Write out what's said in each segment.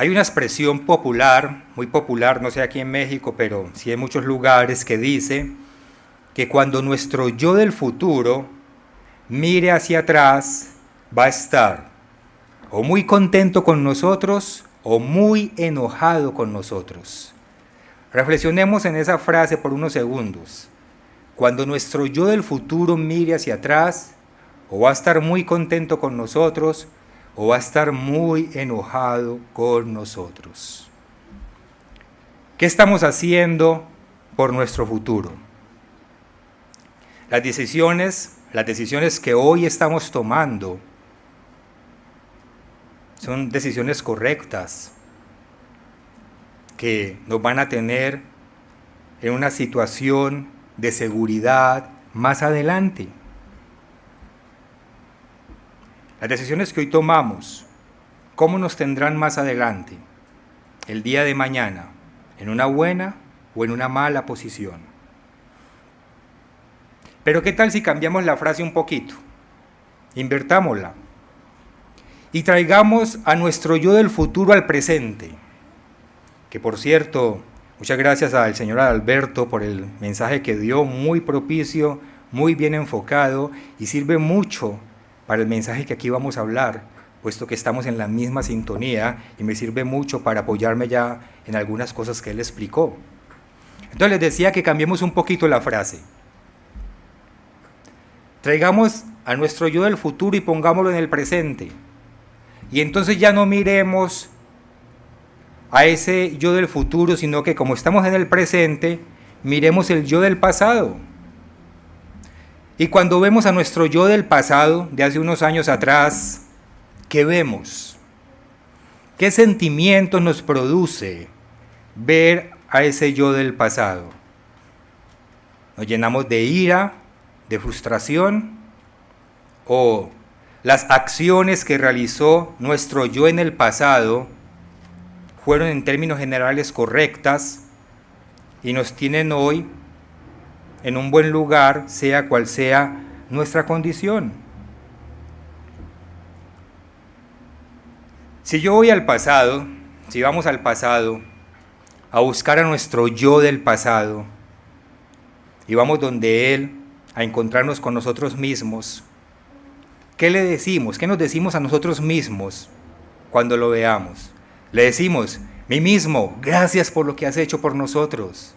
Hay una expresión popular, muy popular, no sé aquí en México, pero sí en muchos lugares, que dice que cuando nuestro yo del futuro mire hacia atrás, va a estar o muy contento con nosotros o muy enojado con nosotros. Reflexionemos en esa frase por unos segundos. Cuando nuestro yo del futuro mire hacia atrás, o va a estar muy contento con nosotros, o va a estar muy enojado con nosotros. ¿Qué estamos haciendo por nuestro futuro? Las decisiones que hoy estamos tomando son decisiones correctas que nos van a tener en una situación de seguridad más adelante. Las decisiones que hoy tomamos, ¿cómo nos tendrán más adelante, el día de mañana, en una buena o en una mala posición? Pero ¿qué tal si cambiamos la frase un poquito? Invertámosla y traigamos a nuestro yo del futuro al presente. Que por cierto, muchas gracias al señor Alberto por el mensaje que dio, muy propicio, muy bien enfocado y sirve mucho para el mensaje que aquí vamos a hablar, puesto que estamos en la misma sintonía y me sirve mucho para apoyarme ya en algunas cosas que él explicó. Entonces les decía que cambiemos un poquito la frase. Traigamos a nuestro yo del futuro y pongámoslo en el presente. Y entonces ya no miremos a ese yo del futuro, sino que como estamos en el presente, miremos el yo del pasado. Y cuando vemos a nuestro yo del pasado, de hace unos años atrás, ¿qué vemos? ¿Qué sentimientos nos produce ver a ese yo del pasado? ¿Nos llenamos de ira, de frustración? ¿O las acciones que realizó nuestro yo en el pasado fueron en términos generales correctas y nos tienen hoy en un buen lugar, sea cual sea nuestra condición? Si yo voy al pasado, si vamos al pasado a buscar a nuestro yo del pasado y vamos donde él a encontrarnos con nosotros mismos, ¿qué le decimos? ¿Qué nos decimos a nosotros mismos cuando lo veamos? Le decimos, mí mismo, gracias por lo que has hecho por nosotros.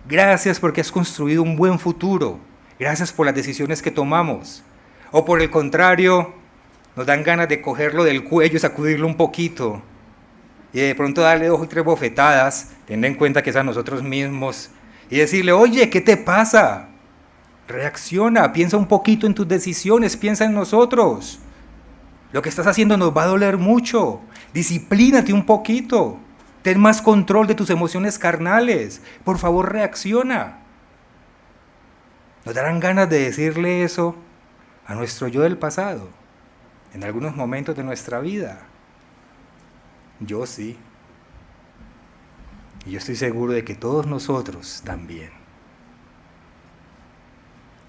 Gracias porque has construido un buen futuro. Gracias por las decisiones que tomamos. O por el contrario, nos dan ganas de cogerlo del cuello y sacudirlo un poquito. Y de pronto darle 2 o 3 bofetadas, teniendo en cuenta que es a nosotros mismos. Y decirle, oye, ¿qué te pasa? Reacciona, piensa un poquito en tus decisiones, piensa en nosotros. Lo que estás haciendo nos va a doler mucho. Disciplínate un poquito. Ten más control de tus emociones carnales. Por favor, reacciona. Nos darán ganas de decirle eso a nuestro yo del pasado, en algunos momentos de nuestra vida. Yo sí. Y yo estoy seguro de que todos nosotros también.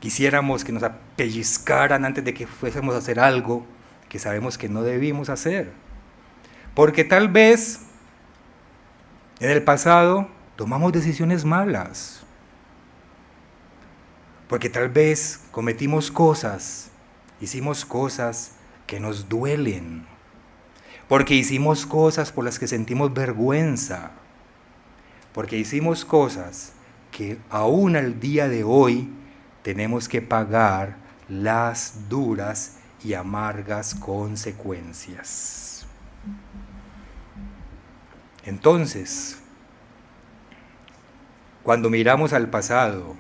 Quisiéramos que nos apellizcaran antes de que fuésemos a hacer algo que sabemos que no debimos hacer. Porque tal vez en el pasado tomamos decisiones malas. Porque tal vez cometimos cosas, hicimos cosas que nos duelen. Porque hicimos cosas por las que sentimos vergüenza. Porque hicimos cosas que aún al día de hoy tenemos que pagar las duras y amargas consecuencias. Entonces, cuando miramos al pasado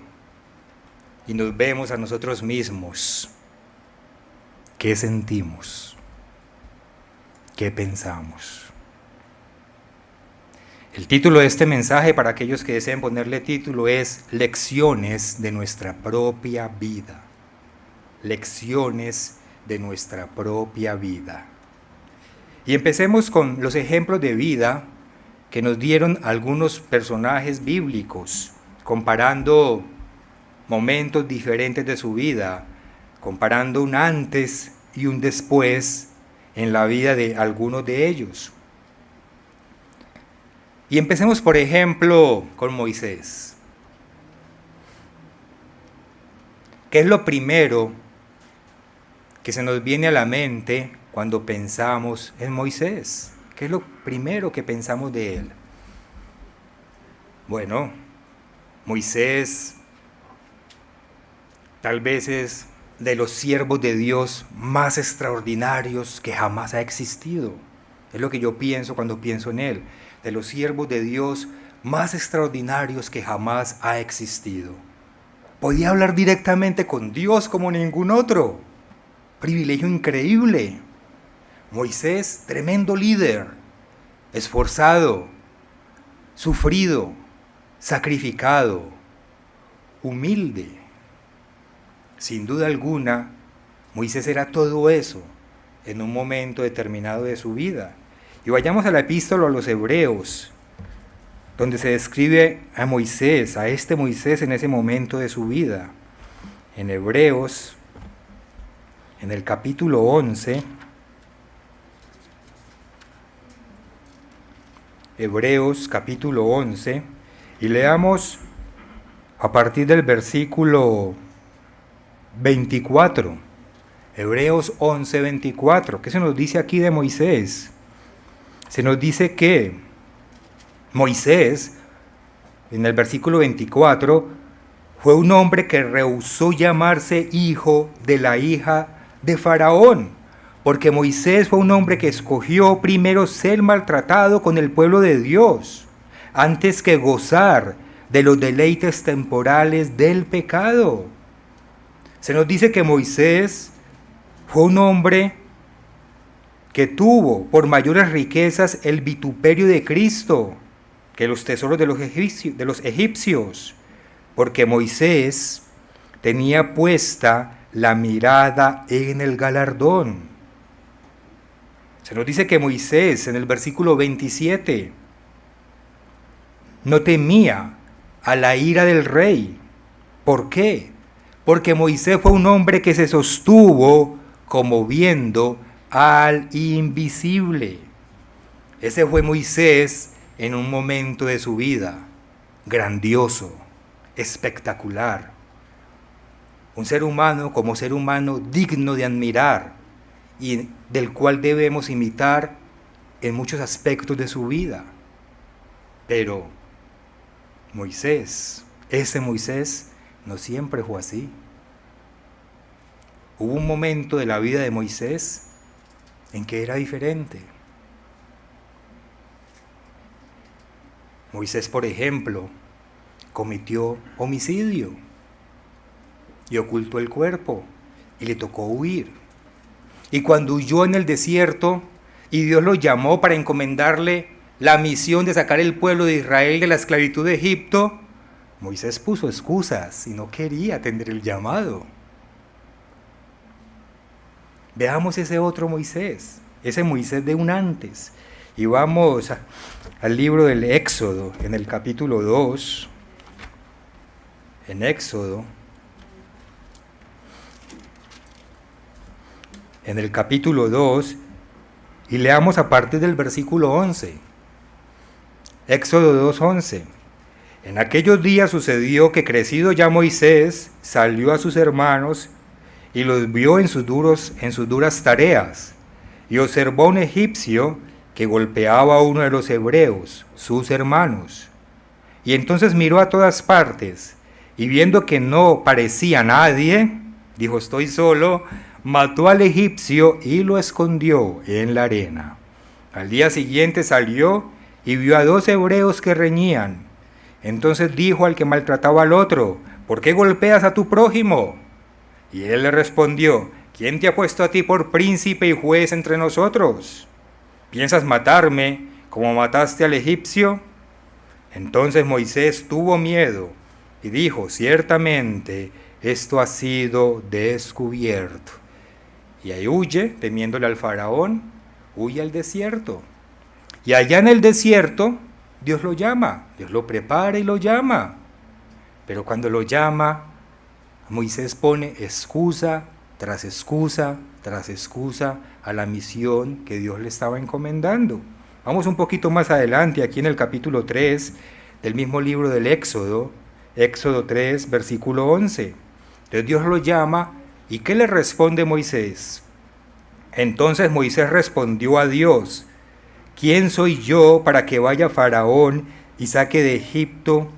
y nos vemos a nosotros mismos, ¿qué sentimos? ¿Qué pensamos? El título de este mensaje, para aquellos que deseen ponerle título, es Lecciones de nuestra propia vida. Lecciones de nuestra propia vida. Y empecemos con los ejemplos de vida que nos dieron algunos personajes bíblicos, comparando momentos diferentes de su vida, comparando un antes y un después en la vida de algunos de ellos. Y empecemos, por ejemplo, con Moisés. ¿Qué es lo primero que se nos viene a la mente cuando pensamos en Moisés? ¿Qué es lo primero que pensamos de él? Bueno, Moisés tal vez es de los siervos de Dios más extraordinarios que jamás ha existido. Es lo que yo pienso cuando pienso en él. De los siervos de Dios más extraordinarios que jamás ha existido. Podía hablar directamente con Dios como ningún otro. Privilegio increíble. Moisés, tremendo líder, esforzado, sufrido, sacrificado, humilde. Sin duda alguna, Moisés era todo eso en un momento determinado de su vida. Y vayamos a la epístola a los Hebreos, donde se describe a Moisés, a este Moisés en ese momento de su vida. En Hebreos, en el capítulo 11, Hebreos capítulo 11, y leamos a partir del versículo 24. Hebreos 11, 24. ¿Qué se nos dice aquí de Moisés? Se nos dice que Moisés, en el versículo 24, fue un hombre que rehusó llamarse hijo de la hija de Faraón, porque Moisés fue un hombre que escogió primero ser maltratado con el pueblo de Dios, antes que gozar de los deleites temporales del pecado. Se nos dice que Moisés fue un hombre que tuvo por mayores riquezas el vituperio de Cristo que los tesoros de los egipcios, porque Moisés tenía puesta la mirada en el galardón. Se nos dice que Moisés, en el versículo 27, no temía a la ira del rey. ¿Por qué? Porque Moisés fue un hombre que se sostuvo como viendo al invisible. Ese fue Moisés en un momento de su vida, grandioso, espectacular. Un ser humano como ser humano digno de admirar y del cual debemos imitar en muchos aspectos de su vida. Pero Moisés, ese Moisés, no siempre fue así. Hubo un momento de la vida de Moisés en que era diferente. Moisés, por ejemplo, cometió homicidio y ocultó el cuerpo y le tocó huir. Y cuando huyó en el desierto y Dios lo llamó para encomendarle la misión de sacar el pueblo de Israel de la esclavitud de Egipto, Moisés puso excusas y no quería atender el llamado. Veamos ese otro Moisés, ese Moisés de un antes. Y vamos al libro del Éxodo, en el capítulo 2. En Éxodo, en el capítulo 2, y leamos a partir del versículo 11. Éxodo 2:11. En aquellos días sucedió que crecido ya Moisés salió a sus hermanos y los vio en sus duras tareas, y observó a un egipcio que golpeaba a uno de los hebreos, sus hermanos. Y entonces miró a todas partes, y viendo que no parecía nadie, dijo: estoy solo, mató al egipcio y lo escondió en la arena. Al día siguiente salió y vio a 2 hebreos que reñían. Entonces dijo al que maltrataba al otro: ¿por qué golpeas a tu prójimo? Y él le respondió: ¿quién te ha puesto a ti por príncipe y juez entre nosotros? ¿Piensas matarme como mataste al egipcio? Entonces Moisés tuvo miedo y dijo: ciertamente esto ha sido descubierto. Y ahí huye, temiéndole al faraón, huye al desierto. Y allá en el desierto, Dios lo llama, Dios lo prepara y lo llama. Pero cuando lo llama, Moisés pone excusa tras excusa tras excusa a la misión que Dios le estaba encomendando. Vamos un poquito más adelante, aquí en el capítulo 3 del mismo libro del Éxodo, Éxodo 3, versículo 11. Entonces Dios lo llama, ¿y qué le responde Moisés? Entonces Moisés respondió a Dios: ¿quién soy yo para que vaya Faraón y saque de Egipto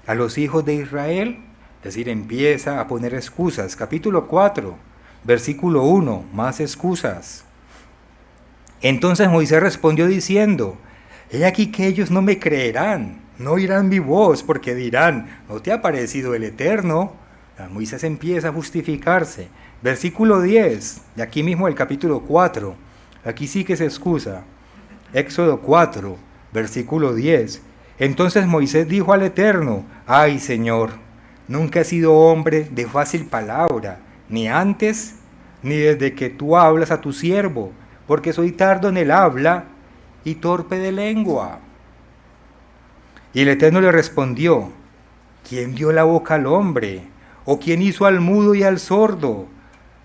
a los hijos de Israel? Es decir, empieza a poner excusas. Capítulo 4, versículo 1, más excusas. Entonces Moisés respondió diciendo: he aquí que ellos no me creerán, no oirán mi voz, porque dirán: ¿no te ha parecido el Eterno? Moisés empieza a justificarse. Versículo 10, de aquí mismo el capítulo 4, aquí sí que se excusa. Éxodo 4, versículo 10. Entonces Moisés dijo al Eterno: ay, Señor, nunca he sido hombre de fácil palabra, ni antes, ni desde que tú hablas a tu siervo, porque soy tardo en el habla y torpe de lengua. Y el Eterno le respondió: ¿quién dio la boca al hombre? ¿O quién hizo al mudo y al sordo,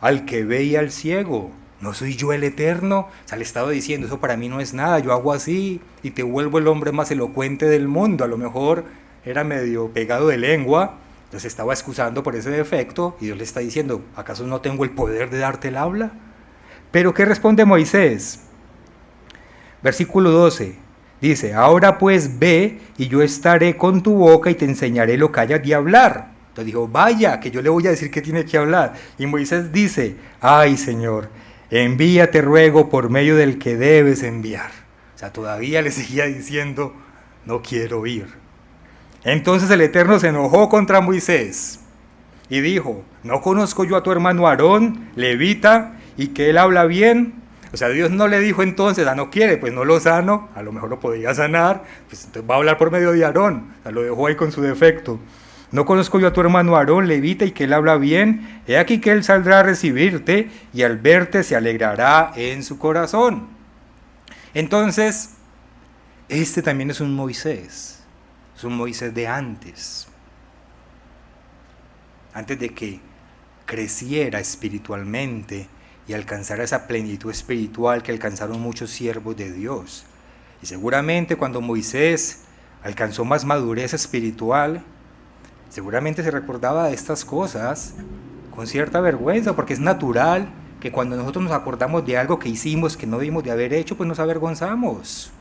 al que ve y al ciego? ¿No soy yo el Eterno? O sea, le estaba diciendo: eso para mí no es nada, yo hago así y te vuelvo el hombre más elocuente del mundo. A lo mejor era medio pegado de lengua, entonces estaba excusando por ese defecto, y Dios le está diciendo: ¿acaso no tengo el poder de darte el habla? Pero ¿qué responde Moisés? Versículo 12, dice: ahora pues ve, y yo estaré con tu boca y te enseñaré lo que hayas de hablar. Entonces dijo: vaya, que yo le voy a decir que tiene que hablar. Y Moisés dice: ay, Señor, envíate, ruego, por medio del que debes enviar. O sea, todavía le seguía diciendo: no quiero ir. Entonces el Eterno se enojó contra Moisés y dijo: ¿no conozco yo a tu hermano Aarón, levita, y que él habla bien? O sea, Dios no le dijo entonces: no quiere, pues no lo sano. A lo mejor lo podría sanar, pues entonces va a hablar por medio de Aarón. O sea, lo dejó ahí con su defecto. ¿No conozco yo a tu hermano Aarón, levita, y que él habla bien? He aquí que él saldrá a recibirte, y al verte se alegrará en su corazón. Entonces, este también es un Moisés de antes de que creciera espiritualmente y alcanzara esa plenitud espiritual que alcanzaron muchos siervos de Dios. Y seguramente cuando Moisés alcanzó más madurez espiritual, seguramente se recordaba de estas cosas con cierta vergüenza, porque es natural que cuando nosotros nos acordamos de algo que hicimos que no debimos de haber hecho, pues nos avergonzamos.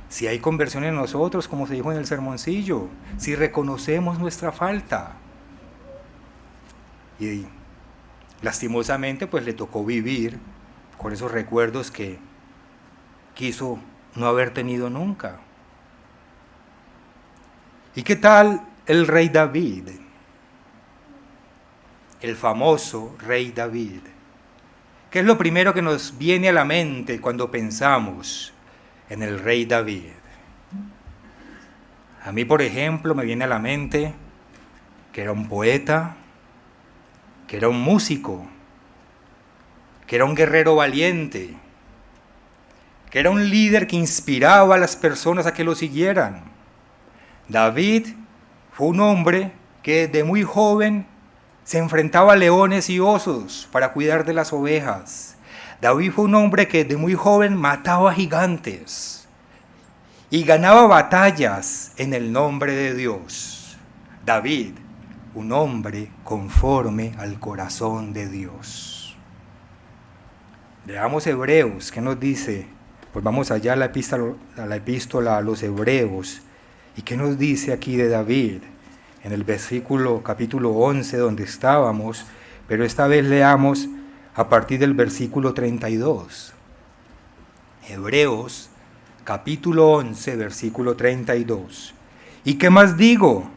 Si hay conversión en nosotros, como se dijo en el sermoncillo, si reconocemos nuestra falta. Y lastimosamente pues le tocó vivir con esos recuerdos que quiso no haber tenido nunca. ¿Y qué tal el rey David? El famoso rey David. ¿Qué es lo primero que nos viene a la mente cuando pensamos en el rey David? A mí, por ejemplo, me viene a la mente que era un poeta, que era un músico, que era un guerrero valiente, que era un líder que inspiraba a las personas a que lo siguieran. David fue un hombre que desde muy joven se enfrentaba a leones y osos para cuidar de las ovejas. David fue un hombre que desde muy joven mataba gigantes y ganaba batallas en el nombre de Dios. David, un hombre conforme al corazón de Dios. Leamos Hebreos, ¿qué nos dice? Pues vamos allá a la epístola a los Hebreos. ¿Y qué nos dice aquí de David? En el capítulo 11 donde estábamos, pero esta vez leamos a partir del versículo 32. Hebreos, capítulo 11, versículo 32. ¿Y qué más digo?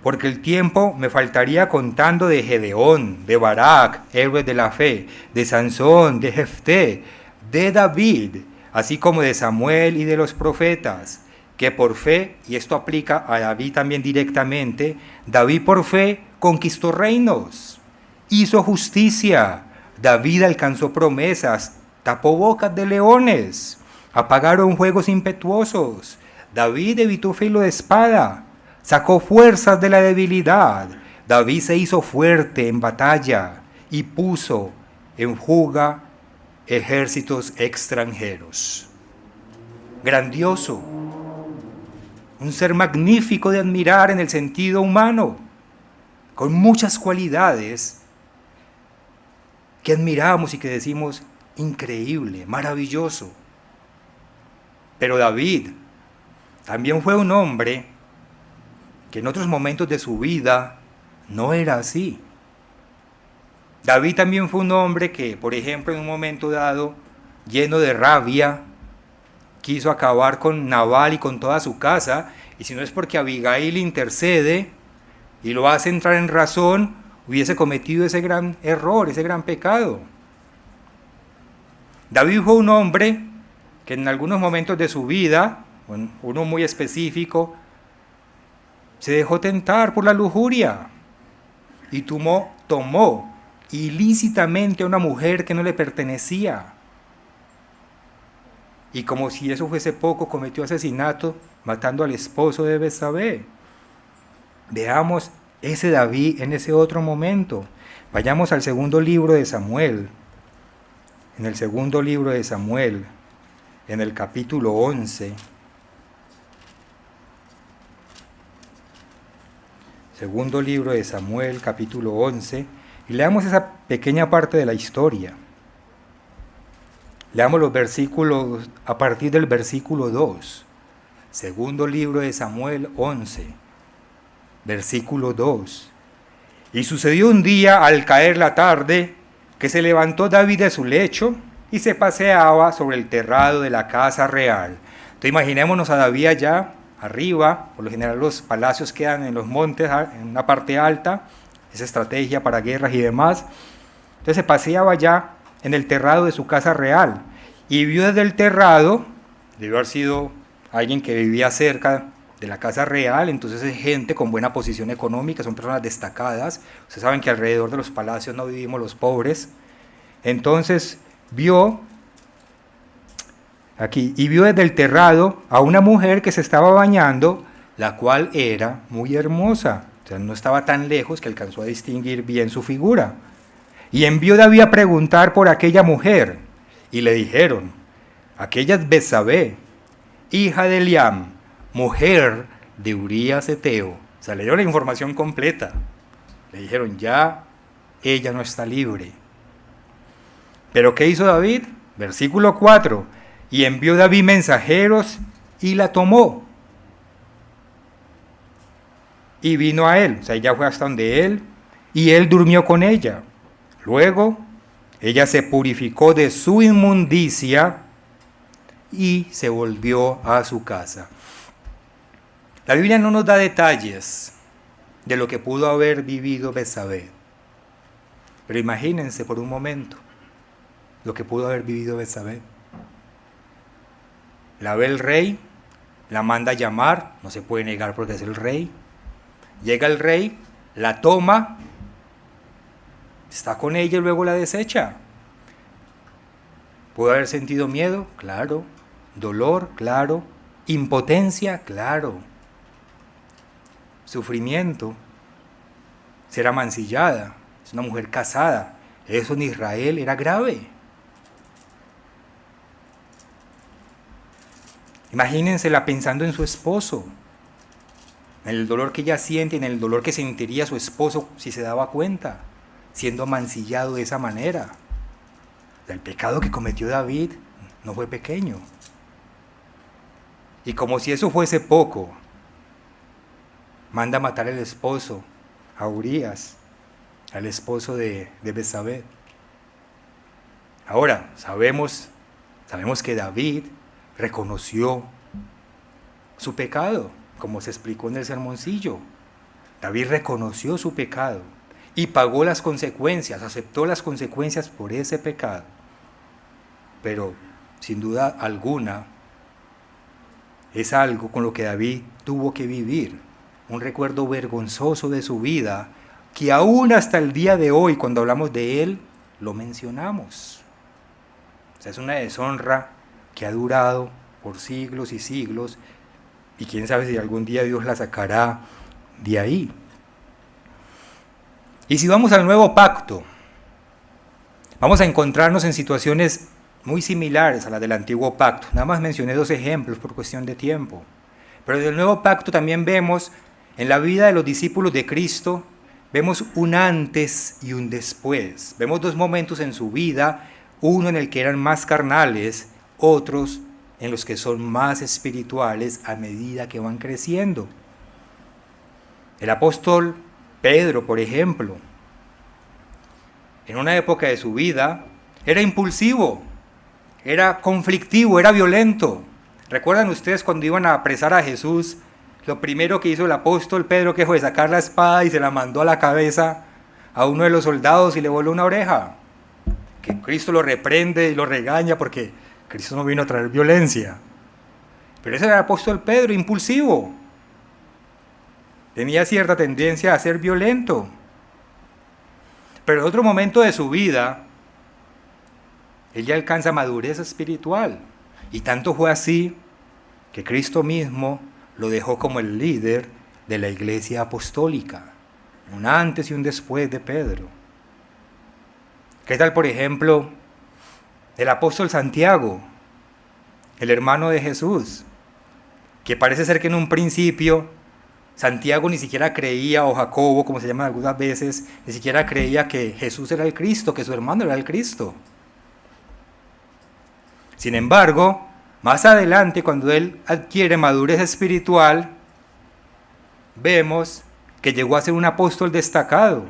Porque el tiempo me faltaría contando de Gedeón, de Barak, héroes de la fe, de Sansón, de Jefté, de David, así como de Samuel y de los profetas, que por fe, y esto aplica a David también directamente, David por fe conquistó reinos, hizo justicia, David alcanzó promesas, tapó bocas de leones, apagaron fuegos impetuosos, David evitó filo de espada, sacó fuerzas de la debilidad, David se hizo fuerte en batalla y puso en fuga ejércitos extranjeros. grandioso, un ser magnífico de admirar en el sentido humano, con muchas cualidades que admiramos y que decimos increíble, maravilloso. Pero David también fue un hombre que en otros momentos de su vida no era así. David también fue un hombre que, por ejemplo, en un momento dado, lleno de rabia, quiso acabar con Nabal y con toda su casa, y si no es porque Abigail intercede y lo hace entrar en razón, hubiese cometido ese gran error, ese gran pecado. David fue un hombre que en algunos momentos de su vida, uno muy específico, se dejó tentar por la lujuria y tomó ilícitamente a una mujer que no le pertenecía. Y como si eso fuese poco, cometió asesinato matando al esposo de Betsabé. Veamos ese David en ese otro momento. Vayamos al segundo libro de Samuel. En el segundo libro de Samuel, en el capítulo 11. Segundo libro de Samuel, capítulo 11. Y leamos esa pequeña parte de la historia. Leamos los versículos a partir del versículo 2. Segundo libro de Samuel 11, versículo 2. Y sucedió un día al caer la tarde que se levantó David de su lecho y se paseaba sobre el terrado de la casa real. Entonces imaginémonos a David allá arriba, por lo general los palacios quedan en los montes, en una parte alta, esa estrategia para guerras y demás. Entonces se paseaba allá en el terrado de su casa real y vio desde el terrado, debió haber sido alguien que vivía cerca de la casa real, entonces es gente con buena posición económica, son personas destacadas. Ustedes saben que alrededor de los palacios no vivimos los pobres. Entonces vio aquí, y vio desde el terrado a una mujer que se estaba bañando, la cual era muy hermosa, o sea, no estaba tan lejos que alcanzó a distinguir bien su figura. Y envió David a preguntar por aquella mujer, y le dijeron: aquella es Betsabé, hija de Eliam, mujer de Urías Eteo. O sea, le dio la información completa. Le dijeron: ya, ella no está libre. Pero ¿qué hizo David? Versículo 4. Y envió David mensajeros y la tomó. Y vino a él, o sea, ella fue hasta donde él, y él durmió con ella. Luego, ella se purificó de su inmundicia y se volvió a su casa. La Biblia no nos da detalles de lo que pudo haber vivido Betsabé. Pero imagínense por un momento lo que pudo haber vivido Betsabé. La ve el rey, la manda a llamar, no se puede negar porque es el rey. Llega el rey, la toma, está con ella y luego la desecha. ¿Pudo haber sentido miedo? Claro. Dolor, claro. Impotencia, claro. Sufrimiento. Será mancillada. Es una mujer casada. Eso en Israel era grave. Imagínensela pensando en su esposo, en el dolor que ella siente, en el dolor que sentiría su esposo si se daba cuenta, siendo mancillado de esa manera. El pecado que cometió David no fue pequeño. Y como si eso fuese poco, manda a matar al esposo, a Urías, al esposo de Betsabé. Ahora, sabemos que David reconoció su pecado, como se explicó en el sermoncillo. David reconoció su pecado y pagó las consecuencias, aceptó las consecuencias por ese pecado. Pero, sin duda alguna, es algo con lo que David tuvo que vivir, un recuerdo vergonzoso de su vida, que aún hasta el día de hoy, cuando hablamos de él, lo mencionamos. O sea, es una deshonra que ha durado por siglos y siglos, y quién sabe si algún día Dios la sacará de ahí. Y si vamos al nuevo pacto, vamos a encontrarnos en situaciones muy similares a las del antiguo pacto. Nada más mencioné 2 ejemplos por cuestión de tiempo. Pero del nuevo pacto también vemos en la vida de los discípulos de Cristo, vemos un antes y un después. Vemos 2 momentos en su vida, uno en el que eran más carnales, otros en los que son más espirituales a medida que van creciendo. El apóstol Pedro, por ejemplo, en una época de su vida, era impulsivo, era conflictivo, era violento. ¿Recuerdan ustedes cuando iban a apresar a Jesús? Lo primero que hizo el apóstol Pedro, que fue sacar la espada y se la mandó a la cabeza a uno de los soldados y le voló una oreja. Que Cristo lo reprende y lo regaña porque Cristo no vino a traer violencia. Pero ese era el apóstol Pedro, impulsivo. Tenía cierta tendencia a ser violento. Pero en otro momento de su vida, él ya alcanza madurez espiritual. Y tanto fue así que Cristo mismo lo dejó como el líder de la iglesia apostólica. Un antes y un después de Pedro. ¿Qué tal, por ejemplo, el apóstol Santiago, el hermano de Jesús? Que parece ser que en un principio Santiago ni siquiera creía, o Jacobo, como se llama algunas veces, ni siquiera creía que Jesús era el Cristo, que su hermano era el Cristo. Sin embargo, más adelante, cuando él adquiere madurez espiritual, vemos que llegó a ser un apóstol destacado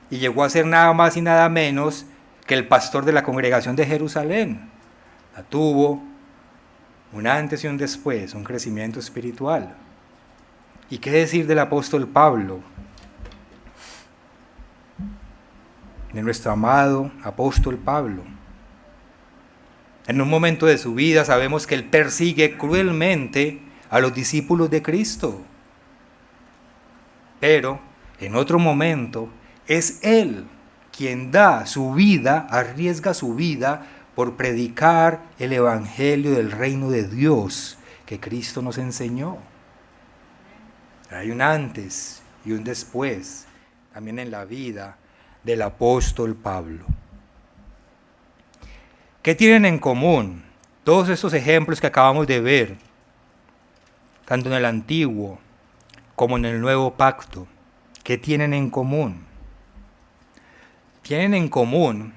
y llegó a ser nada más y nada menos que el pastor de la congregación de Jerusalén. Tuvo un antes y un después, un crecimiento espiritual. ¿Y qué decir del apóstol Pablo? De nuestro amado apóstol Pablo. En un momento de su vida sabemos que él persigue cruelmente a los discípulos de Cristo. Pero en otro momento es él quien da su vida, arriesga su vida por predicar el evangelio del reino de Dios que Cristo nos enseñó. Hay un antes y un después también en la vida del apóstol Pablo. ¿Qué tienen en común todos estos ejemplos que acabamos de ver, tanto en el antiguo como en el nuevo pacto? ¿Qué tienen en común? Tienen en común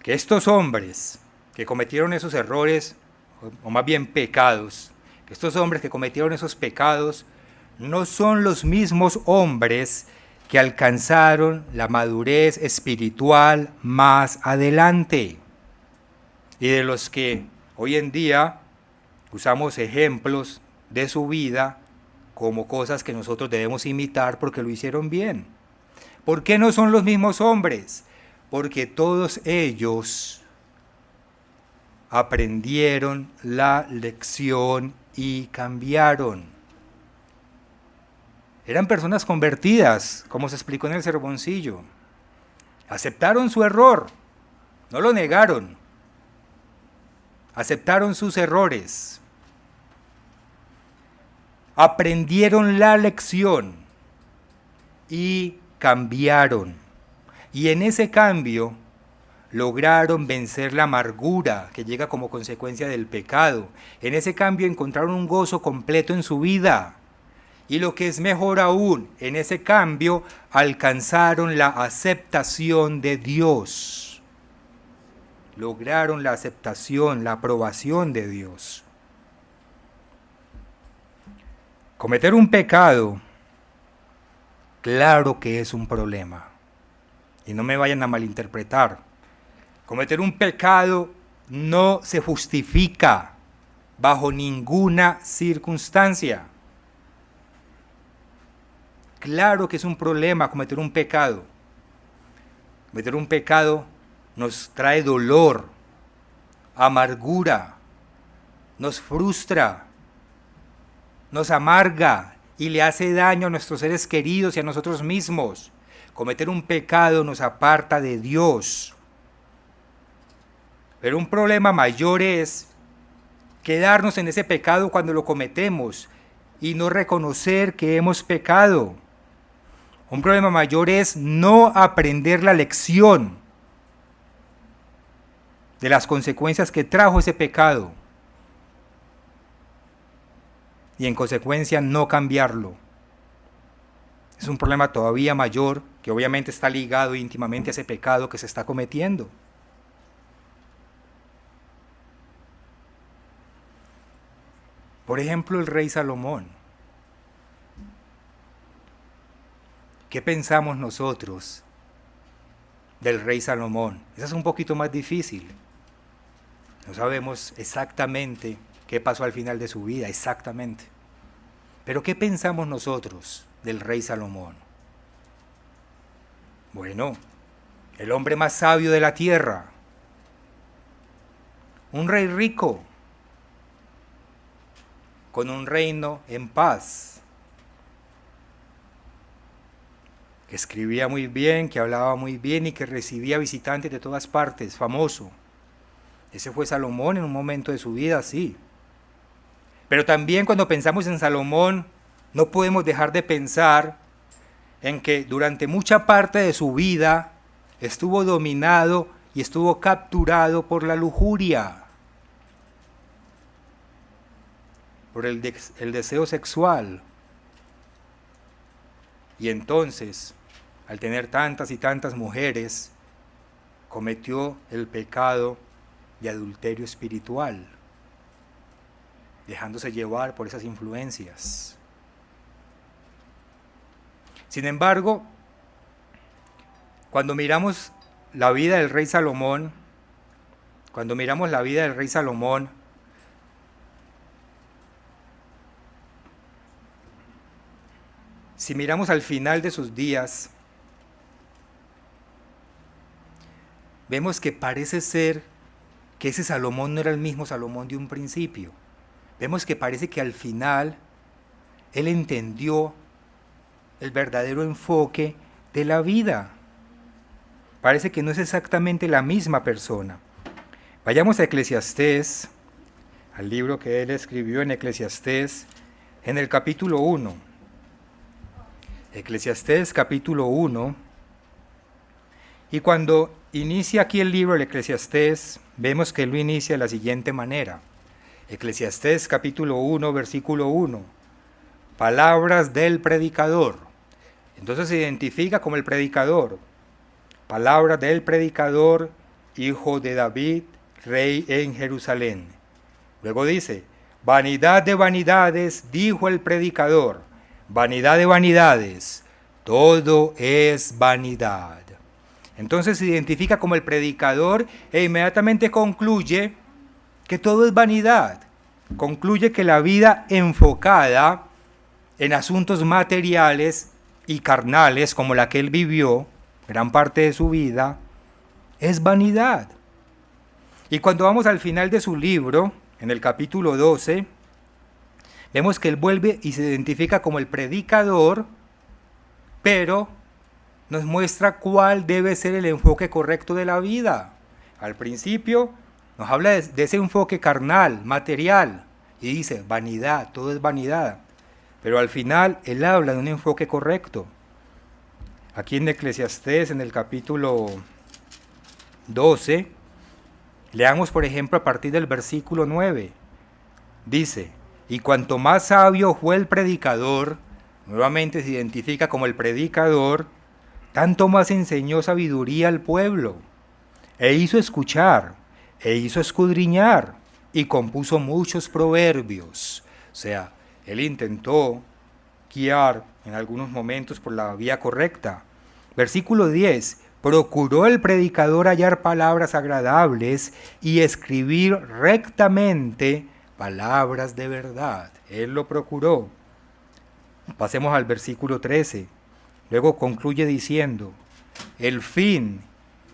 que estos hombres que cometieron esos errores, o más bien pecados, que estos hombres que cometieron esos pecados no son los mismos hombres que alcanzaron la madurez espiritual más adelante, y de los que hoy en día usamos ejemplos de su vida como cosas que nosotros debemos imitar porque lo hicieron bien. ¿Por qué no son los mismos hombres? Porque todos ellos aprendieron la lección y cambiaron. Eran personas convertidas, como se explicó en el sermoncillo. Aceptaron su error, no lo negaron. Aceptaron sus errores. Aprendieron la lección y cambiaron. Y en ese cambio lograron vencer la amargura que llega como consecuencia del pecado. En ese cambio encontraron un gozo completo en su vida. Y lo que es mejor aún, en ese cambio alcanzaron la aceptación de Dios. Lograron la aceptación, la aprobación de Dios. Cometer un pecado, claro que es un problema. Y no me vayan a malinterpretar. Cometer un pecado no se justifica bajo ninguna circunstancia. Claro que es un problema cometer un pecado. Cometer un pecado nos trae dolor, amargura, nos frustra, nos amarga y le hace daño a nuestros seres queridos y a nosotros mismos. Cometer un pecado nos aparta de Dios. Pero un problema mayor es quedarnos en ese pecado cuando lo cometemos y no reconocer que hemos pecado. Un problema mayor es no aprender la lección de las consecuencias que trajo ese pecado y en consecuencia no cambiarlo. Es un problema todavía mayor que obviamente está ligado íntimamente a ese pecado que se está cometiendo. Por ejemplo, el rey Salomón. ¿Qué pensamos nosotros del rey Salomón? Esa es un poquito más difícil. No sabemos exactamente qué pasó al final de su vida, exactamente. Pero ¿qué pensamos nosotros del rey Salomón? Bueno, el hombre más sabio de la tierra, un rey rico, con un reino en paz, que escribía muy bien, que hablaba muy bien y que recibía visitantes de todas partes, famoso. Ese fue Salomón en un momento de su vida, sí. Pero también cuando pensamos en Salomón, no podemos dejar de pensar en que durante mucha parte de su vida estuvo dominado y estuvo capturado por la lujuria, por el deseo sexual. Y entonces, al tener tantas y tantas mujeres, cometió el pecado de adulterio espiritual, dejándose llevar por esas influencias. Sin embargo, cuando miramos la vida del rey Salomón, si miramos al final de sus días, vemos que parece ser que ese Salomón no era el mismo Salomón de un principio. Vemos que parece que al final él entendió el verdadero enfoque de la vida. Parece que no es exactamente la misma persona. Vayamos a Eclesiastés, al libro que él escribió en Eclesiastés, en el capítulo 1. Eclesiastés capítulo 1. Y cuando inicia aquí el libro del Eclesiastés, vemos que él lo inicia de la siguiente manera. Eclesiastés capítulo 1, versículo 1. Palabras del predicador. Entonces se identifica como el predicador. Palabras del predicador, hijo de David, rey en Jerusalén. Luego dice, vanidad de vanidades, dijo el predicador. Vanidad de vanidades, todo es vanidad. Entonces se identifica como el predicador e inmediatamente concluye que todo es vanidad. Concluye que la vida enfocada en asuntos materiales y carnales, como la que él vivió, gran parte de su vida, es vanidad. Y cuando vamos al final de su libro, en el capítulo 12, vemos que él vuelve y se identifica como el predicador, pero nos muestra cuál debe ser el enfoque correcto de la vida. Al principio nos habla de ese enfoque carnal, material, y dice, vanidad, todo es vanidad. Pero al final él habla de un enfoque correcto. Aquí en Eclesiastés, en el capítulo 12, leamos por ejemplo a partir del versículo 9. Dice, y cuanto más sabio fue el predicador, nuevamente se identifica como el predicador, tanto más enseñó sabiduría al pueblo, e hizo escuchar, e hizo escudriñar, y compuso muchos proverbios. O sea, él intentó guiar en algunos momentos por la vía correcta. Versículo 10. Procuró el predicador hallar palabras agradables y escribir rectamente palabras de verdad. Él lo procuró. Pasemos al versículo 13. Luego concluye diciendo, el fin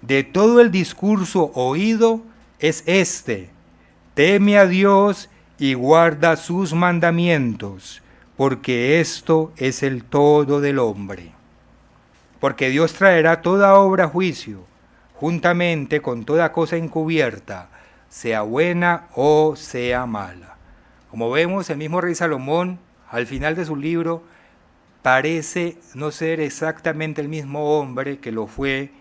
de todo el discurso oído es este: teme a Dios y guarda sus mandamientos, porque esto es el todo del hombre. Porque Dios traerá toda obra a juicio, juntamente con toda cosa encubierta, sea buena o sea mala. Como vemos, el mismo rey Salomón, al final de su libro, parece no ser exactamente el mismo hombre que lo fue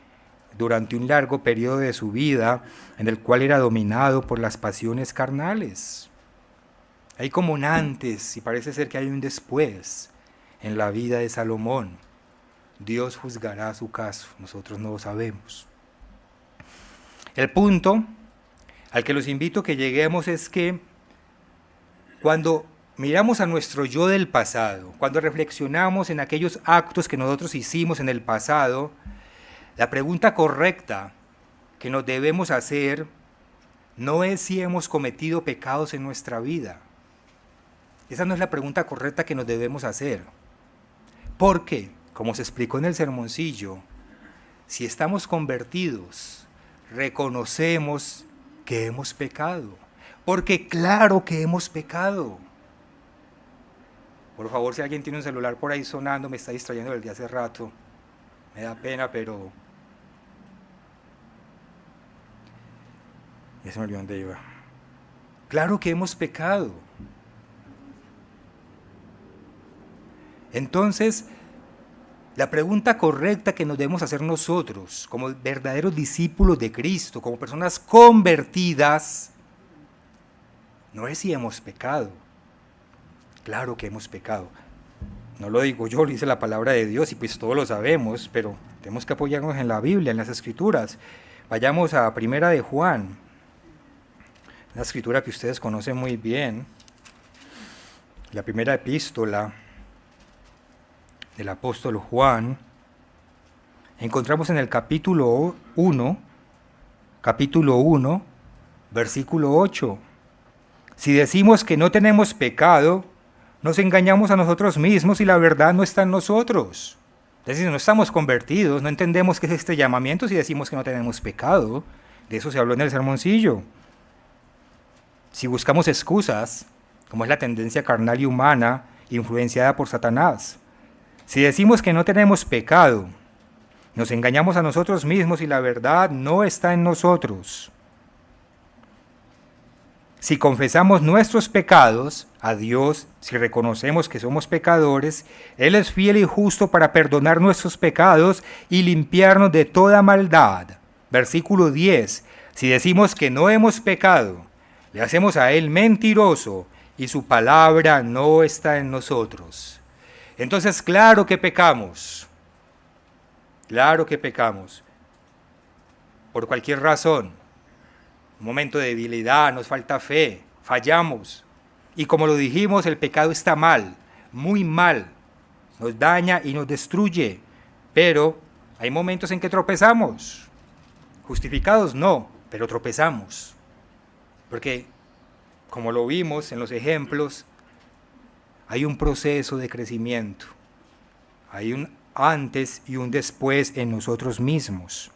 durante un largo periodo de su vida en el cual era dominado por las pasiones carnales. Hay como un antes y parece ser que hay un después en la vida de Salomón. Dios juzgará su caso, nosotros no lo sabemos. El punto al que los invito a que lleguemos es que cuando miramos a nuestro yo del pasado, cuando reflexionamos en aquellos actos que nosotros hicimos en el pasado, la pregunta correcta que nos debemos hacer no es si hemos cometido pecados en nuestra vida. Esa no es la pregunta correcta que nos debemos hacer. Porque, como se explicó en el sermoncillo, si estamos convertidos, reconocemos que hemos pecado. Porque claro que hemos pecado. Por favor, si alguien tiene un celular por ahí sonando, me está distrayendo desde hace rato. Me da pena, pero... ya se me olvidó dónde iba. Claro que hemos pecado. Entonces, la pregunta correcta que nos debemos hacer nosotros, como verdaderos discípulos de Cristo, como personas convertidas, no es si hemos pecado. Claro que hemos pecado. No lo digo yo, lo dice la palabra de Dios y pues todos lo sabemos, pero tenemos que apoyarnos en la Biblia, en las Escrituras. Vayamos a Primera de Juan, una escritura que ustedes conocen muy bien, la primera epístola del apóstol Juan. Encontramos en el capítulo 1, versículo 8. Si decimos que no tenemos pecado, nos engañamos a nosotros mismos y la verdad no está en nosotros. Es decir, no estamos convertidos, no entendemos qué es este llamamiento si decimos que no tenemos pecado. De eso se habló en el sermoncillo. Si buscamos excusas, como es la tendencia carnal y humana, influenciada por Satanás. Si decimos que no tenemos pecado, nos engañamos a nosotros mismos y la verdad no está en nosotros. Si confesamos nuestros pecados a Dios, si reconocemos que somos pecadores, Él es fiel y justo para perdonar nuestros pecados y limpiarnos de toda maldad. Versículo 10. Si decimos que no hemos pecado, le hacemos a Él mentiroso y su palabra no está en nosotros. Entonces, claro que pecamos. Claro que pecamos. Por cualquier razón. Un momento de debilidad, nos falta fe, fallamos. Y como lo dijimos, el pecado está mal, muy mal. Nos daña y nos destruye. Pero hay momentos en que tropezamos. Justificados no, pero tropezamos. Porque, como lo vimos en los ejemplos, hay un proceso de crecimiento. Hay un antes y un después en nosotros mismos.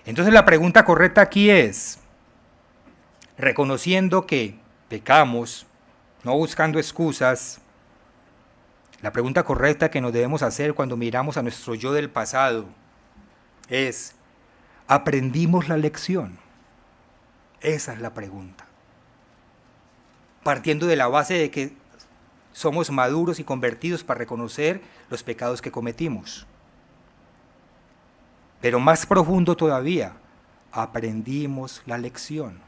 Entonces la pregunta correcta aquí es, reconociendo que pecamos, no buscando excusas, la pregunta correcta que nos debemos hacer cuando miramos a nuestro yo del pasado es, ¿aprendimos la lección? Esa es la pregunta. Partiendo de la base de que somos maduros y convertidos para reconocer los pecados que cometimos. Pero más profundo todavía, aprendimos la lección.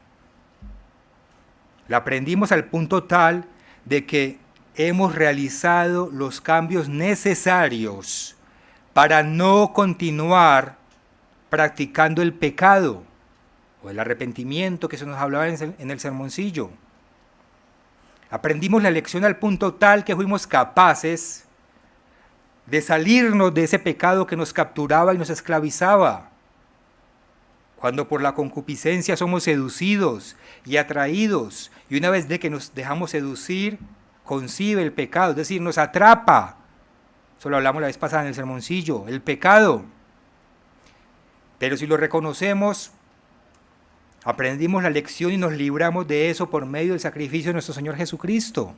La aprendimos al punto tal de que hemos realizado los cambios necesarios para no continuar practicando el pecado o el arrepentimiento que se nos hablaba en el sermoncillo. Aprendimos la lección al punto tal que fuimos capaces de salirnos de ese pecado que nos capturaba y nos esclavizaba. Cuando por la concupiscencia somos seducidos y atraídos, y una vez de que nos dejamos seducir, concibe el pecado, es decir, nos atrapa. Eso lo hablamos la vez pasada en el sermoncillo, el pecado. Pero si lo reconocemos, aprendimos la lección y nos libramos de eso por medio del sacrificio de nuestro Señor Jesucristo.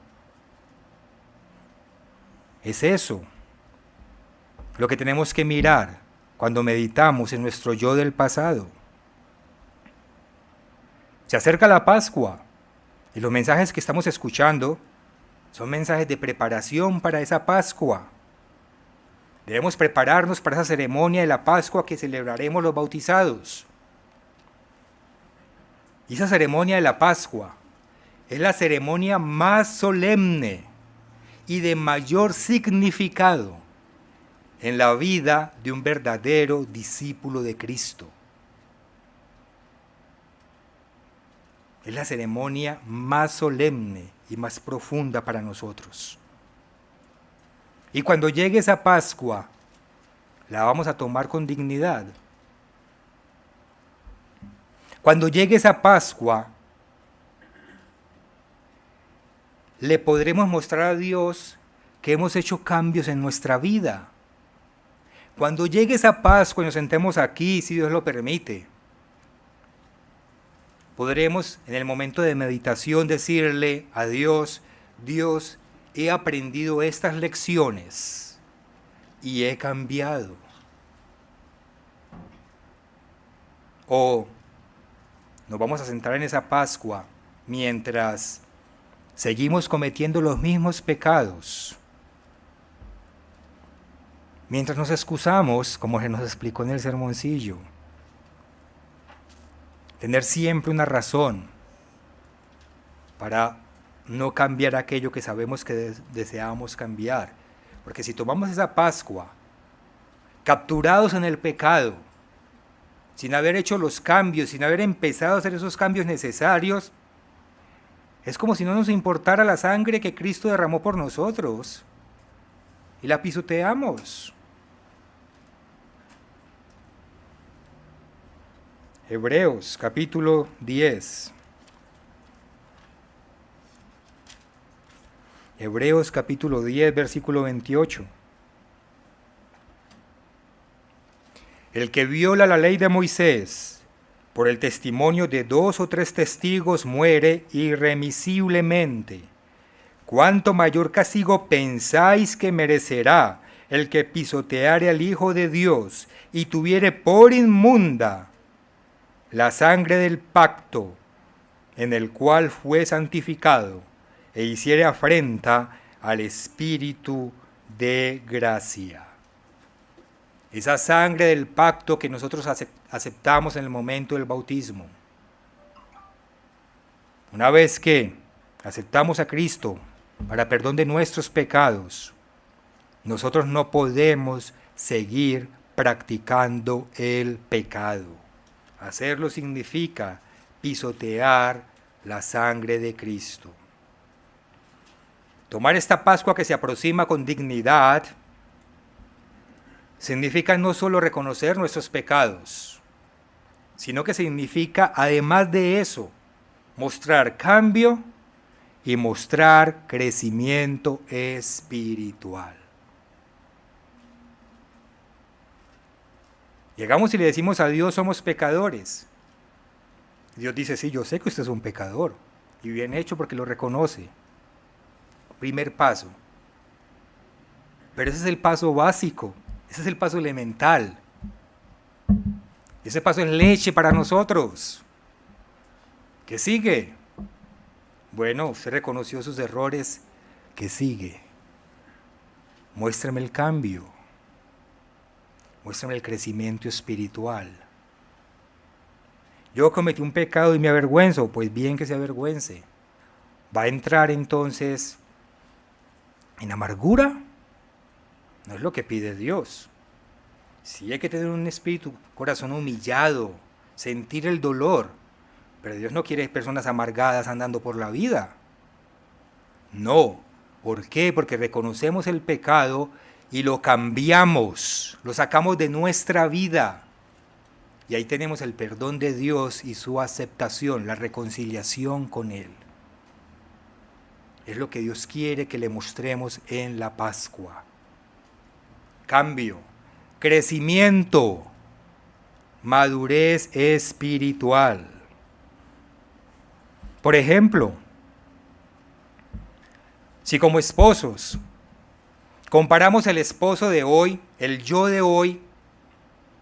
Es eso lo que tenemos que mirar cuando meditamos en nuestro yo del pasado. Se acerca la Pascua y los mensajes que estamos escuchando son mensajes de preparación para esa Pascua, Debemos prepararnos para esa ceremonia de la Pascua que celebraremos los bautizados. Y esa ceremonia de la Pascua es la ceremonia más solemne y de mayor significado en la vida de un verdadero discípulo de Cristo. Es la ceremonia más solemne y más profunda para nosotros. Y cuando llegue esa Pascua, la vamos a tomar con dignidad. Cuando llegue esa Pascua, le podremos mostrar a Dios que hemos hecho cambios en nuestra vida. Cuando llegue esa Pascua y nos sentemos aquí, si Dios lo permite, podremos en el momento de meditación decirle a Dios: Dios, he aprendido estas lecciones y he cambiado. O nos vamos a sentar en esa Pascua mientras seguimos cometiendo los mismos pecados, mientras nos excusamos, como se nos explicó en el sermoncillo. Tener siempre una razón para no cambiar aquello que sabemos que deseamos cambiar. Porque si tomamos esa Pascua, capturados en el pecado, sin haber hecho los cambios, sin haber empezado a hacer esos cambios necesarios, es como si no nos importara la sangre que Cristo derramó por nosotros y la pisoteamos. Hebreos capítulo 10. Hebreos capítulo 10, versículo 28. El que viola la ley de Moisés por el testimonio de 2 o 3 testigos muere irremisiblemente. ¿Cuánto mayor castigo pensáis que merecerá el que pisoteare al Hijo de Dios y tuviere por inmunda la sangre del pacto en el cual fue santificado e hiciere afrenta al Espíritu de gracia? Esa sangre del pacto que nosotros aceptamos en el momento del bautismo. Una vez que aceptamos a Cristo para perdón de nuestros pecados, nosotros no podemos seguir practicando el pecado. Hacerlo significa pisotear la sangre de Cristo. Tomar esta Pascua que se aproxima con dignidad significa no solo reconocer nuestros pecados, sino que significa, además de eso, mostrar cambio y mostrar crecimiento espiritual. Llegamos y le decimos a Dios: somos pecadores. Dios dice: sí, yo sé que usted es un pecador, y bien hecho, porque lo reconoce. Primer paso. Pero ese es el paso básico, ese es el paso elemental. Ese paso es leche para nosotros. ¿Qué sigue? Bueno, usted reconoció sus errores. ¿Qué sigue? Muéstrame el cambio. Muéstrame el crecimiento espiritual. Yo cometí un pecado y me avergüenzo. Pues bien, que se avergüence. ¿Va a entrar entonces en amargura? No es lo que pide Dios. Sí hay que tener un espíritu, corazón humillado, sentir el dolor. Pero Dios no quiere personas amargadas andando por la vida. No. ¿Por qué? Porque reconocemos el pecado y lo cambiamos, lo sacamos de nuestra vida. Y ahí tenemos el perdón de Dios y su aceptación, la reconciliación con Él. Es lo que Dios quiere que le mostremos en la Pascua. Cambio, crecimiento, madurez espiritual. Por ejemplo, si como esposos comparamos el esposo de hoy, el yo de hoy,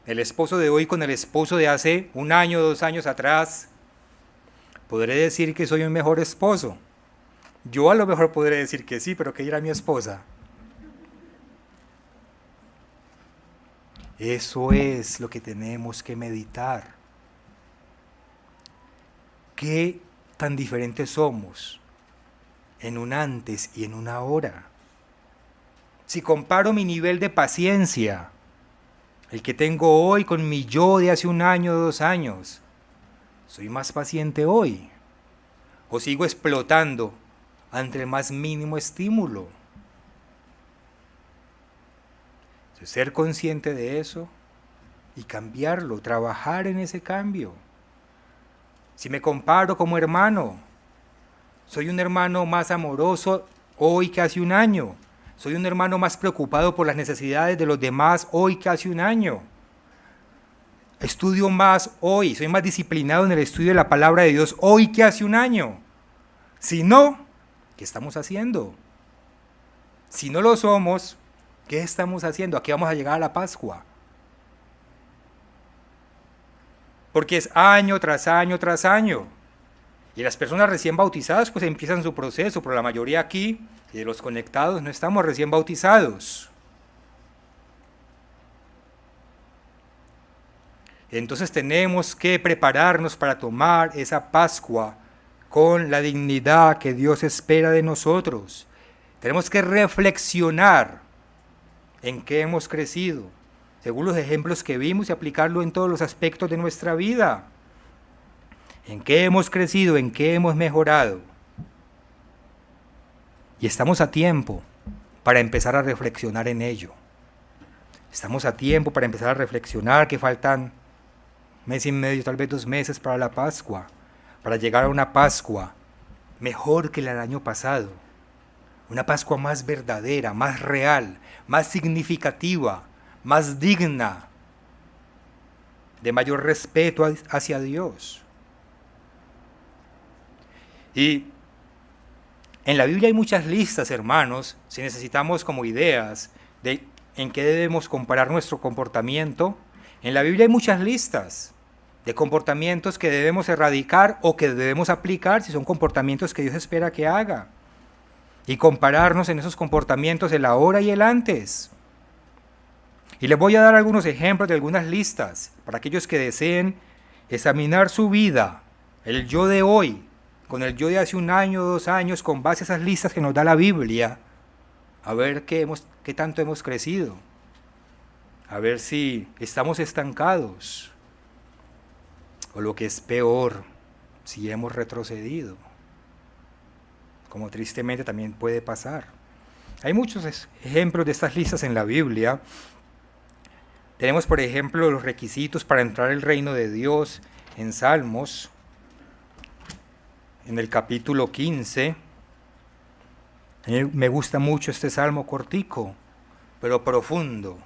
el esposo de hoy con el esposo de hace 1 año, 2 años atrás, podré decir que soy un mejor esposo. Yo a lo mejor podré decir que sí, pero ¿qué dirá mi esposa? Eso es lo que tenemos que meditar. ¿Qué tan diferentes somos en un antes y en un ahora? Si comparo mi nivel de paciencia, el que tengo hoy con mi yo de hace un año o 2 años, ¿soy más paciente hoy? ¿O sigo explotando ante el más mínimo estímulo? Entonces, ser consciente de eso y cambiarlo, trabajar en ese cambio. Si me comparo como hermano, soy un hermano más amoroso hoy que hace un año. Soy un hermano más preocupado por las necesidades de los demás hoy que hace un año. Estudio más hoy, soy más disciplinado en el estudio de la palabra de Dios hoy que hace un año. Si no, ¿qué estamos haciendo? Si no lo somos, ¿qué estamos haciendo? ¿A qué vamos a llegar a la Pascua? Porque es año tras año tras año. Y las personas recién bautizadas pues empiezan su proceso, pero la mayoría aquí, de los conectados, no estamos recién bautizados. Entonces tenemos que prepararnos para tomar esa Pascua con la dignidad que Dios espera de nosotros. Tenemos que reflexionar en qué hemos crecido, según los ejemplos que vimos, y aplicarlo en todos los aspectos de nuestra vida. ¿En qué hemos crecido? ¿En qué hemos mejorado? Y estamos a tiempo para empezar a reflexionar en ello. Estamos a tiempo para empezar a reflexionar que faltan 1 mes y medio, tal vez 2 meses para la Pascua, para llegar a una Pascua mejor que la del año pasado. Una Pascua más verdadera, más real, más significativa, más digna, de mayor respeto hacia Dios. Y en la Biblia hay muchas listas, hermanos, si necesitamos como ideas de en qué debemos comparar nuestro comportamiento. En la Biblia hay muchas listas de comportamientos que debemos erradicar o que debemos aplicar si son comportamientos que Dios espera que haga. Y compararnos en esos comportamientos el ahora y el antes. Y les voy a dar algunos ejemplos de algunas listas para aquellos que deseen examinar su vida, el yo de hoy, con el yo de hace 1 año, 2 años, con base a esas listas que nos da la Biblia, a ver qué tanto hemos crecido, a ver si estamos estancados, o lo que es peor, si hemos retrocedido, como tristemente también puede pasar. Hay muchos ejemplos de estas listas en la Biblia. Tenemos, por ejemplo, los requisitos para entrar al reino de Dios en Salmos, en el capítulo 15. A mí me gusta mucho este salmo cortico, pero profundo.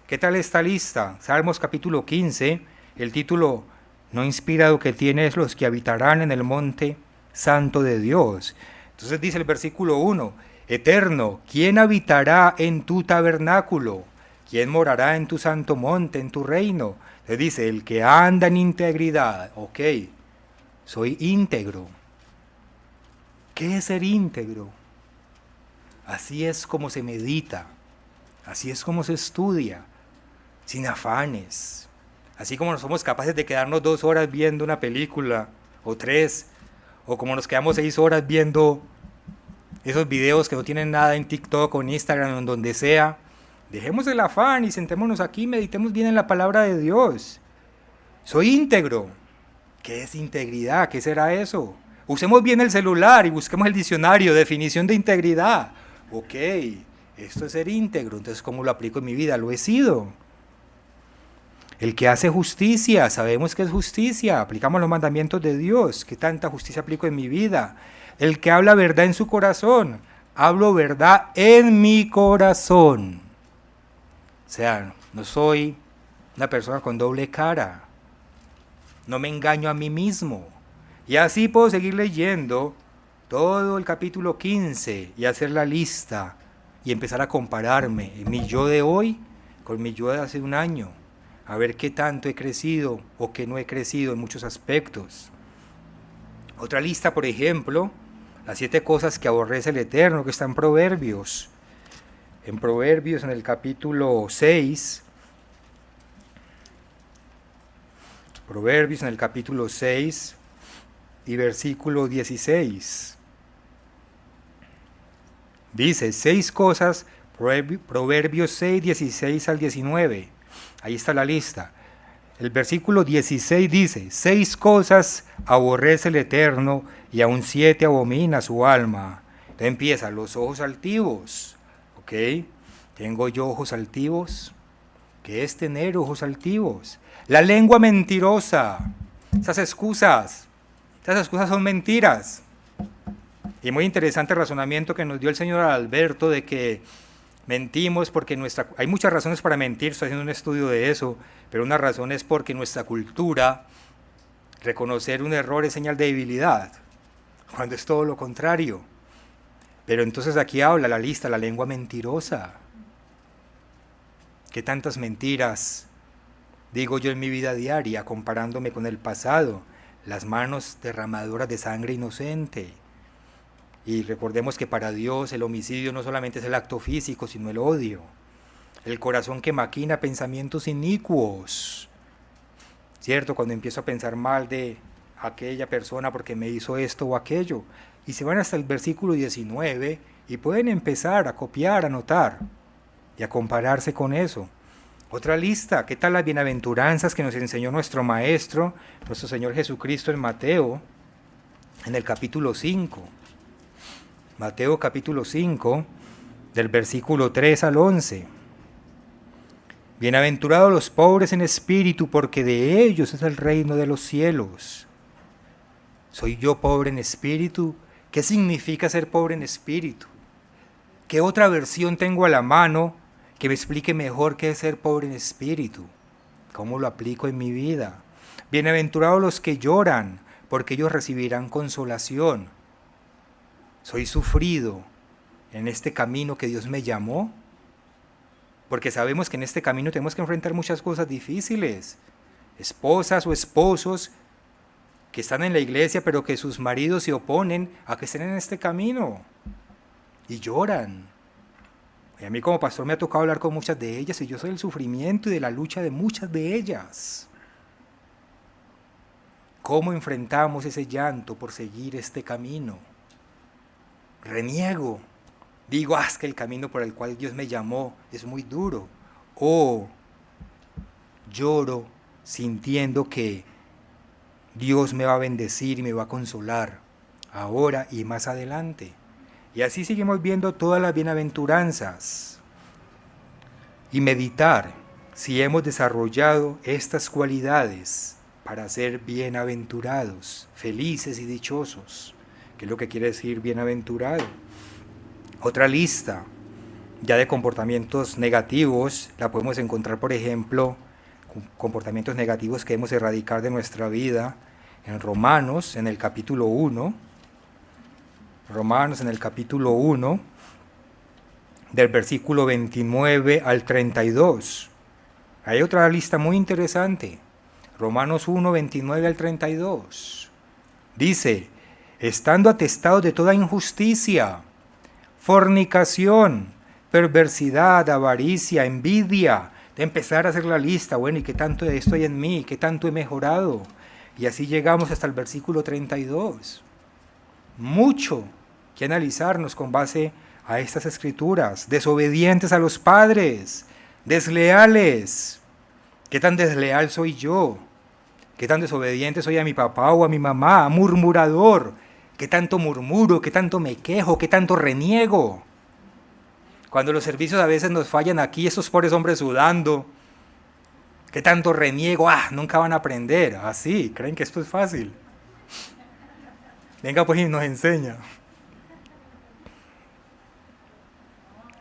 ¿Qué tal esta lista? Salmos capítulo 15, el título no inspirado que tiene es los que habitarán en el monte santo de Dios. Entonces dice el versículo 1, Eterno, ¿quién habitará en tu tabernáculo? ¿Quién morará en tu santo monte, en tu reino? Le dice, el que anda en integridad. Ok, soy íntegro. ¿Qué es ser íntegro? Así es como se medita, así es como se estudia, sin afanes. Así como no somos capaces de quedarnos 2 horas viendo una película, o 3, o como nos quedamos 6 horas viendo esos videos que no tienen nada en TikTok o en Instagram o en donde sea. Dejemos el afán y sentémonos aquí, meditemos bien en la palabra de Dios. Soy íntegro. ¿Qué es integridad? ¿Qué será eso? Usemos bien el celular y busquemos el diccionario, definición de integridad. Ok, esto es ser íntegro, entonces ¿cómo lo aplico en mi vida? Lo he sido. El que hace justicia, sabemos que es justicia, aplicamos los mandamientos de Dios. ¿Qué tanta justicia aplico en mi vida? El que habla verdad en su corazón, hablo verdad en mi corazón. O sea, no soy una persona con doble cara, no me engaño a mí mismo. Y así puedo seguir leyendo todo el capítulo 15 y hacer la lista y empezar a compararme mi yo de hoy con mi yo de hace 1 año, a ver qué tanto he crecido o qué no he crecido en muchos aspectos. Otra lista, por ejemplo, las 7 cosas que aborrece el Eterno, que está en Proverbios. En Proverbios, en el capítulo 6, Proverbios en el capítulo 6 y versículo 16. Dice 6 cosas, Proverbios 6, 16 al 19. Ahí está la lista. El versículo 16 dice, 6 cosas aborrece el Eterno y aún 7 abomina su alma. Entonces empieza, los ojos altivos. ¿Ok? ¿Tengo yo ojos altivos? ¿Qué es tener ojos altivos? La lengua mentirosa. Esas excusas son mentiras. Y muy interesante el razonamiento que nos dio el señor Alberto de que mentimos porque hay muchas razones para mentir, estoy haciendo un estudio de eso, pero una razón es porque nuestra cultura, reconocer un error es señal de debilidad, cuando es todo lo contrario. Pero entonces aquí habla la lista, la lengua mentirosa. ¿Qué tantas mentiras digo yo en mi vida diaria, comparándome con el pasado? Las manos derramadoras de sangre inocente. Y recordemos que para Dios el homicidio no solamente es el acto físico, sino el odio. El corazón que maquina pensamientos inicuos. ¿Cierto? Cuando empiezo a pensar mal de aquella persona porque me hizo esto o aquello. Y se van hasta el versículo 19 y pueden empezar a copiar, a anotar y a compararse con eso. Otra lista, ¿qué tal las bienaventuranzas que nos enseñó nuestro Maestro, nuestro Señor Jesucristo en Mateo, en el capítulo 5? Mateo capítulo 5, del versículo 3 al 11. Bienaventurados los pobres en espíritu, porque de ellos es el reino de los cielos. ¿Soy yo pobre en espíritu? ¿Qué significa ser pobre en espíritu? ¿Qué otra versión tengo a la mano que me explique mejor qué es ser pobre en espíritu? ¿Cómo lo aplico en mi vida? Bienaventurados los que lloran, porque ellos recibirán consolación. ¿Soy sufrido en este camino que Dios me llamó? Porque sabemos que en este camino tenemos que enfrentar muchas cosas difíciles. Esposas o esposos que están en la iglesia, pero que sus maridos se oponen a que estén en este camino. Y lloran. Y a mí como pastor me ha tocado hablar con muchas de ellas, y yo soy el sufrimiento y de la lucha de muchas de ellas. ¿Cómo enfrentamos ese llanto por seguir este camino? Reniego. Digo, es que el camino por el cual Dios me llamó es muy duro. O lloro sintiendo que Dios me va a bendecir y me va a consolar ahora y más adelante. Y así seguimos viendo todas las bienaventuranzas. Y meditar si hemos desarrollado estas cualidades para ser bienaventurados, felices y dichosos. ¿Qué es lo que quiere decir bienaventurado? Otra lista ya de comportamientos negativos la podemos encontrar, por ejemplo, comportamientos negativos que debemos erradicar de nuestra vida en Romanos, en el capítulo 1. Romanos, en el capítulo 1, del versículo 29 al 32. Hay otra lista muy interesante. Romanos 1, 29 al 32. Dice, estando atestados de toda injusticia, fornicación, perversidad, avaricia, envidia, de empezar a hacer la lista, bueno, ¿y qué tanto de esto hay en mí? ¿Qué tanto he mejorado? Y así llegamos hasta el versículo 32. Mucho que analizarnos con base a estas escrituras. Desobedientes a los padres, desleales. ¿Qué tan desleal soy yo? ¿Qué tan desobediente soy a mi papá o a mi mamá? Murmurador. ¿Qué tanto murmuro? ¿Qué tanto me quejo? ¿Qué tanto reniego? Cuando los servicios a veces nos fallan aquí, esos pobres hombres sudando. ¿Qué tanto reniego? Nunca van a aprender. Así, creen que esto es fácil. Venga pues y nos enseña.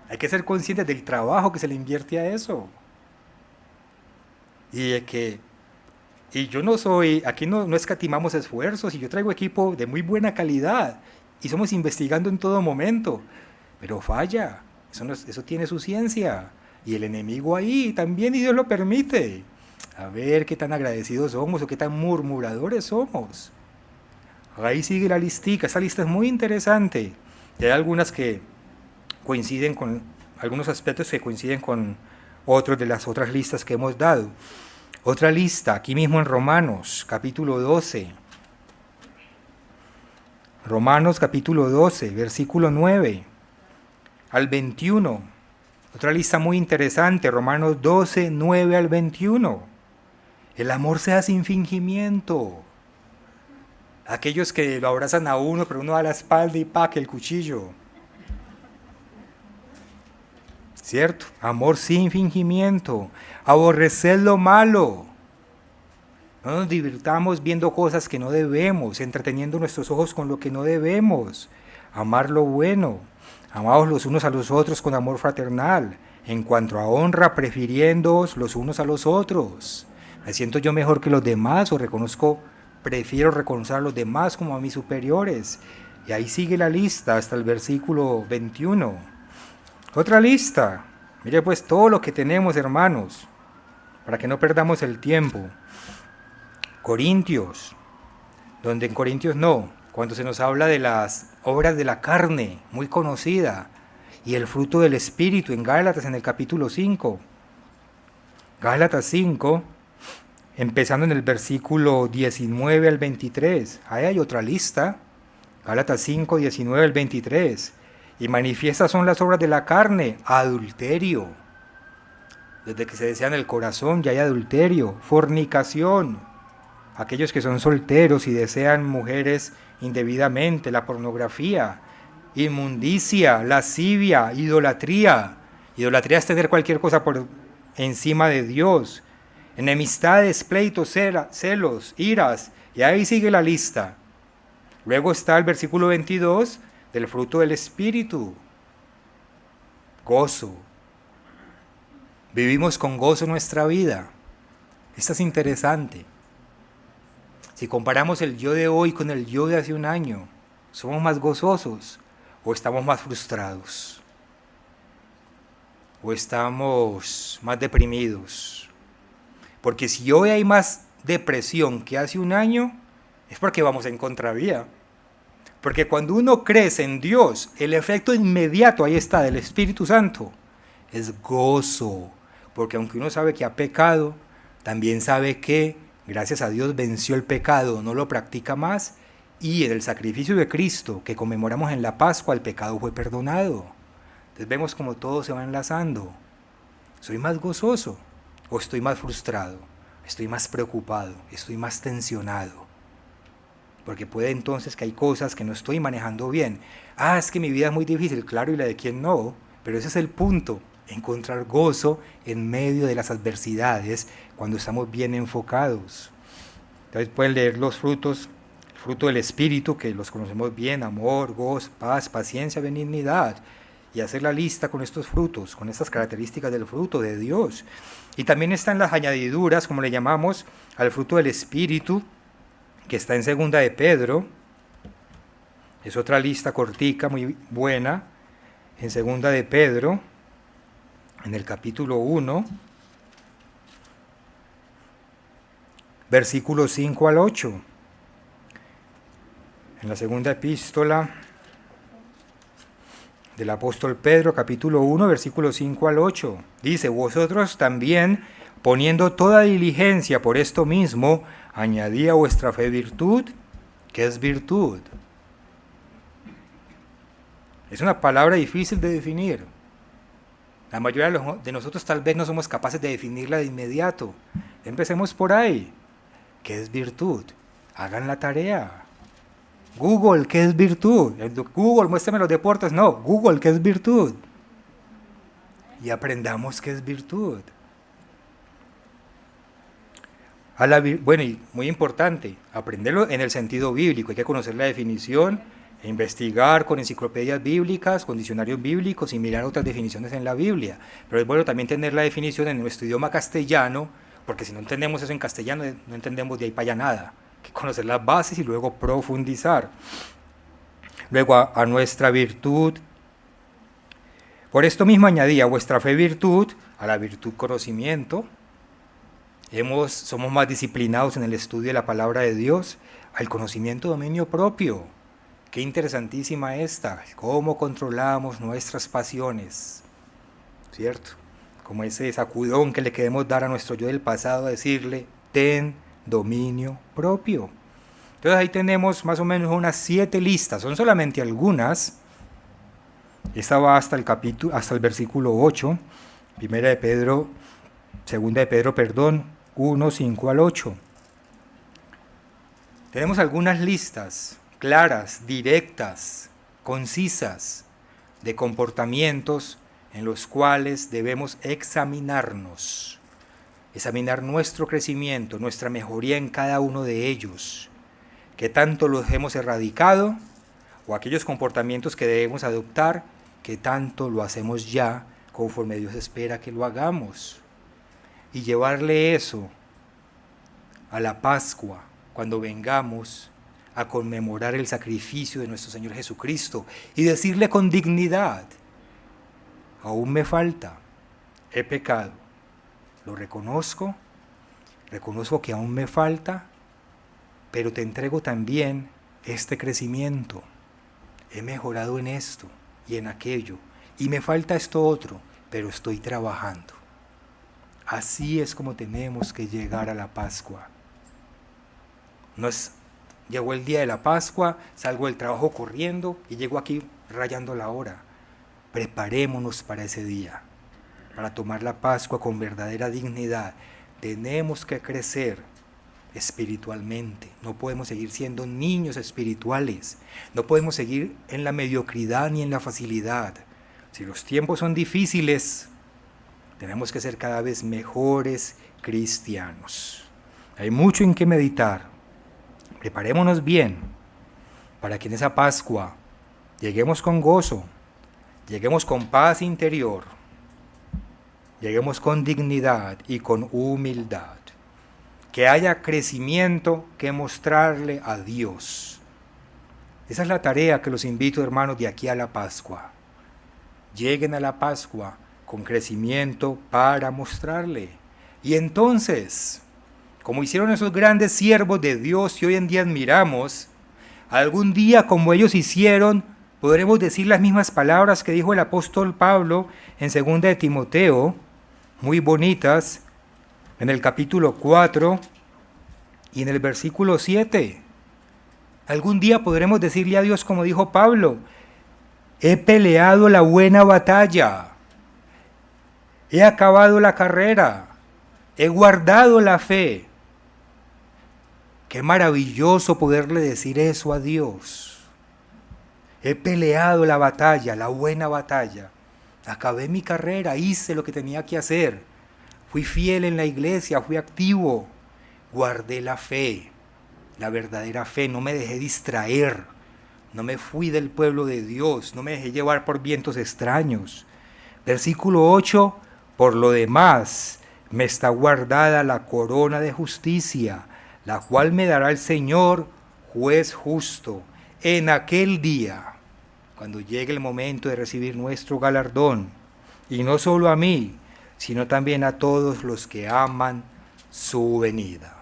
Hay que ser conscientes del trabajo que se le invierte a eso. Y yo no soy, aquí no escatimamos esfuerzos, y yo traigo equipo de muy buena calidad y somos investigando en todo momento, pero falla, eso tiene su ciencia, y el enemigo ahí también, y Dios lo permite. A ver qué tan agradecidos somos o qué tan murmuradores somos. Ahí sigue la listica, esta lista es muy interesante, y hay algunas que coinciden con, algunos aspectos que coinciden con otros de las otras listas que hemos dado. Otra lista, aquí mismo en Romanos, capítulo 12. Romanos capítulo 12, versículo 9 al 21. Otra lista muy interesante, Romanos 12, 9 al 21. El amor sea sin fingimiento. Aquellos que lo abrazan a uno, pero uno da la espalda y que el cuchillo. ¿Cierto? Amor sin fingimiento. Aborrecer lo malo. No nos divirtamos viendo cosas que no debemos, entreteniendo nuestros ojos con lo que no debemos. Amar lo bueno. Amaos los unos a los otros con amor fraternal. En cuanto a honra, prefiriéndoos los unos a los otros. ¿Me siento yo mejor que los demás o prefiero reconocer a los demás como a mis superiores? Y ahí sigue la lista hasta el versículo 21. Otra lista. Mire pues todo lo que tenemos, hermanos, para que no perdamos el tiempo. Corintios, donde en Corintios no, cuando se nos habla de las obras de la carne, muy conocida, y el fruto del Espíritu en Gálatas en el capítulo 5. Gálatas 5, empezando en el versículo 19 al 23. Ahí hay otra lista. Gálatas 5, 19 al 23. Y manifiestas son las obras de la carne: adulterio. Desde que se desea en el corazón ya hay adulterio, fornicación. Aquellos que son solteros y desean mujeres indebidamente, la pornografía, inmundicia, lascivia, idolatría. Idolatría es tener cualquier cosa por encima de Dios. Enemistades, pleitos, celos, iras, y ahí sigue la lista. Luego está el versículo 22 del fruto del Espíritu. Gozo. Vivimos con gozo nuestra vida. Esto es interesante. Si comparamos el yo de hoy con el yo de hace un año, ¿somos más gozosos o estamos más frustrados? ¿O estamos más deprimidos? Porque si hoy hay más depresión que hace un año, es porque vamos en contravía. Porque cuando uno crece en Dios, el efecto inmediato, ahí está, del Espíritu Santo, es gozo. Porque aunque uno sabe que ha pecado, también sabe que gracias a Dios venció el pecado, no lo practica más, y en el sacrificio de Cristo que conmemoramos en la Pascua, el pecado fue perdonado. Entonces vemos como todo se va enlazando. ¿Soy más gozoso o estoy más frustrado? ¿Estoy más preocupado? ¿Estoy más tensionado? Porque puede entonces que hay cosas que no estoy manejando bien. Es que mi vida es muy difícil, claro, y la de quién no, pero ese es el punto. Encontrar gozo en medio de las adversidades cuando estamos bien enfocados. Entonces pueden leer los frutos, el fruto del Espíritu, que los conocemos bien: amor, gozo, paz, paciencia, benignidad, y hacer la lista con estos frutos, con estas características del fruto de Dios. Y también están las añadiduras, como le llamamos, al fruto del Espíritu, que está en segunda de Pedro. Es otra lista cortica, muy buena, en segunda de Pedro, en el capítulo 1, versículos 5 al 8. En la segunda epístola del apóstol Pedro, capítulo 1, versículos 5 al 8. Dice: vosotros también, poniendo toda diligencia por esto mismo, añadid a vuestra fe virtud. ¿Qué es virtud? Es una palabra difícil de definir. La mayoría de nosotros tal vez no somos capaces de definirla de inmediato. Empecemos por ahí. ¿Qué es virtud? Hagan la tarea. Google, ¿qué es virtud? Google, muéstrame los deportes. No, Google, ¿qué es virtud? Y aprendamos qué es virtud. Bueno, y muy importante, aprenderlo en el sentido bíblico. Hay que conocer la definición, e investigar con enciclopedias bíblicas, con diccionarios bíblicos y mirar otras definiciones en la Biblia. Pero es bueno también tener la definición en nuestro idioma castellano, porque si no entendemos eso en castellano, no entendemos de ahí para allá nada. Hay que conocer las bases y luego profundizar. Luego a nuestra virtud. Por esto mismo añadí a vuestra fe virtud, a la virtud conocimiento. Somos más disciplinados en el estudio de la palabra de Dios, al conocimiento dominio propio. Qué interesantísima esta, cómo controlamos nuestras pasiones, ¿cierto? como ese sacudón que le queremos dar a nuestro yo del pasado, decirle, ten dominio propio. Entonces ahí tenemos más o menos unas 7 listas, son solamente algunas. Esta va hasta el versículo 8, segunda de Pedro, 1, 5 al 8. Tenemos algunas listas claras, directas, concisas, de comportamientos en los cuales debemos examinarnos, examinar nuestro crecimiento, nuestra mejoría en cada uno de ellos, qué tanto los hemos erradicado, o aquellos comportamientos que debemos adoptar, qué tanto lo hacemos ya conforme Dios espera que lo hagamos. Y llevarle eso a la Pascua, cuando vengamos a conmemorar el sacrificio de nuestro Señor Jesucristo, y decirle con dignidad, aún me falta, he pecado, lo reconozco que aún me falta, pero te entrego también este crecimiento. He mejorado en esto y en aquello, y me falta esto otro, pero estoy trabajando. Así es como tenemos que llegar a la Pascua. No es, llegó el día de la Pascua, salgo del trabajo corriendo y llego aquí rayando la hora. Preparémonos para ese día, para tomar la Pascua con verdadera dignidad. Tenemos que crecer espiritualmente. No podemos seguir siendo niños espirituales. No podemos seguir en la mediocridad ni en la facilidad. Si los tiempos son difíciles, tenemos que ser cada vez mejores cristianos. Hay mucho en qué meditar. Preparémonos bien para que en esa Pascua lleguemos con gozo, lleguemos con paz interior, lleguemos con dignidad y con humildad. Que haya crecimiento que mostrarle a Dios. Esa es la tarea que los invito, hermanos, de aquí a la Pascua. Lleguen a la Pascua con crecimiento para mostrarle. Y entonces, como hicieron esos grandes siervos de Dios que hoy en día admiramos, algún día como ellos hicieron, podremos decir las mismas palabras que dijo el apóstol Pablo en 2 de Timoteo, muy bonitas, en el capítulo 4 y en el versículo 7. Algún día podremos decirle a Dios como dijo Pablo, he peleado la buena batalla, he acabado la carrera, he guardado la fe. Qué maravilloso poderle decir eso a Dios. He peleado la batalla, la buena batalla, acabé mi carrera, hice lo que tenía que hacer. Fui fiel en la iglesia, fui activo, guardé la fe, la verdadera fe, no me dejé distraer, no me fui del pueblo de Dios, no me dejé llevar por vientos extraños. Versículo 8, por lo demás, me está guardada la corona de justicia, la cual me dará el Señor, juez justo, en aquel día, cuando llegue el momento de recibir nuestro galardón, y no solo a mí, sino también a todos los que aman su venida.